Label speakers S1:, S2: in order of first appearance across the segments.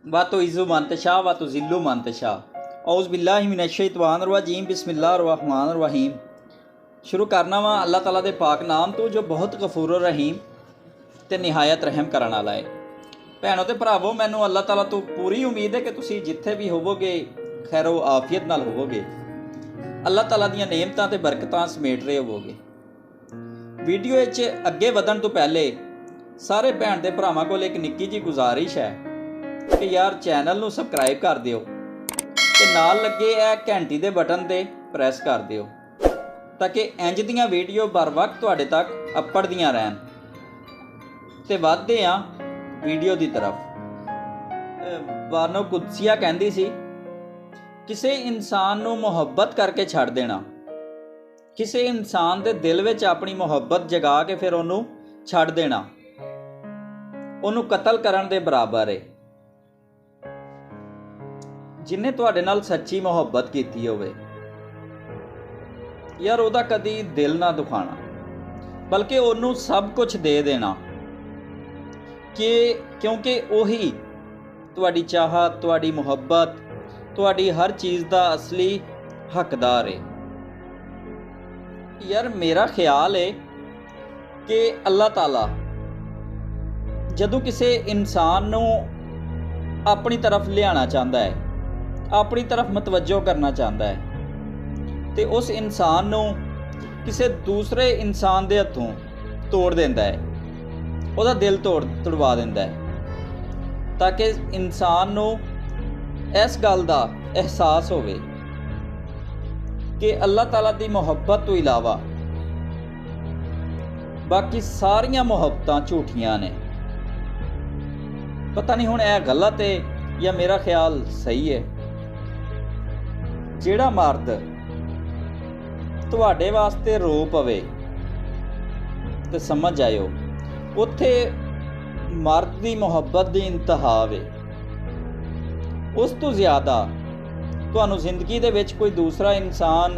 S1: व तुइज़्ज़ु मन तशा व तुज़िल्लु मन तशा। औज़ु बिल्लाहि मिनश्शैतानिर्रजीम बिस्मिल्लाहिर्रहमानिर्रहीम। शुरू करना वा अल्लाह ताला दे पाक नाम तो जो बहुत गफूर रहीम ते निहायत रहम करन वाला है। भैनों ते भरावो, मैनू अल्लाह ताला तो पूरी उम्मीद है कि तुसी जिथे भी होवोगे खैरो आफियत नाल होवोगे, अल्लाह ताला दीयां नेमतां ते बरकतां समेट रहे होवोगे। वीडियो अगे वधण तो पहले सारे भैन ते भरावां कोल एक निक्की जी गुजारिश है कि यार चैनल नू सबसक्राइब कर दिओ ते नाल लगे घंटी दे बटन ते प्रैस कर दिओ ताकि इंज दियां वीडियो बर वक्त तुहाडे तक अपड़दियां रहन। ते वधदे आ वीडियो की तरफ। बानो कुदसिया कहती सी, किसी इंसान नू मुहब्बत करके छड़ देना, किसी इंसान के दिल विच अपनी मुहब्बत जगा के फिर उन्हों छड़ देना, उन्हों कतल करन दे बराबर है। जिन्हें तुहाडे नाल सच्ची मुहब्बत कीती होवे यार, उहदा कदी दिल ना दुखाना, बल्कि उन्हों सब कुछ दे देना कि क्योंकि उही तुहाडी चाहत, तुहाडी मुहब्बत, तुहाडी हर चीज़ का असली हकदार है। यार मेरा ख्याल है कि अल्लाह ताला जदों किसी इंसान नू अपनी तरफ लियाना चाहता है, अपनी तरफ मतवज्जो करना चाहता है, तो उस इंसान नू किसी दूसरे इंसान के हथों तोड़ देंदा है, उसदा दिल तोड़वा देंदा है, ताकि इंसान नू इस गल का एहसास होवे कि अल्लाह ताला की मुहब्बत तो इलावा बाकी सारियां मुहब्बतां झूठियां ने। पता नहीं हुण यह गलत है या मेरा ख्याल सही है। जिहड़ा मर्द तुहाडे वास्ते रो पवे तो समझ आयो उत्थे मर्द की मुहब्बत की इंतहा वे। उस तो ज़्यादा तुहानू जिंदगी दे विच कोई दूसरा इंसान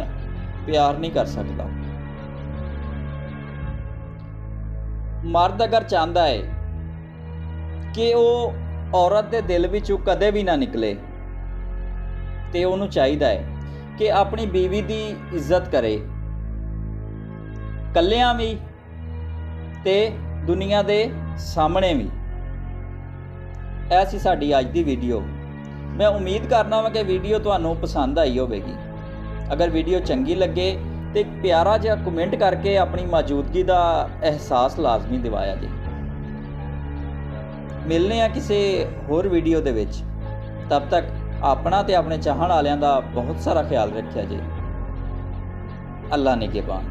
S1: प्यार नहीं कर सकता। मर्द अगर चाहता है कि वो औरत के दिल विचों कदे भी ना निकले, तो उन्होंने चाहिए है कि अपनी बीवी की इज्जत करे, कल्लियां भी ते दुनिया के सामने भी। ऐसी साडी अज की वीडियो। मैं उम्मीद करना वा कि वीडियो तुहानू पसंद आई होगी। अगर वीडियो चंगी लगे तो एक प्यारा जिहा कमेंट करके अपनी मौजूदगी का एहसास लाजमी दिवाया जी। मिलने आ किसी होर वीडियो दे विच। तब तक अपना ते अपने चाहण वालियां दा बहुत सारा ख्याल रखिया जी। अल्लाह निगहबान।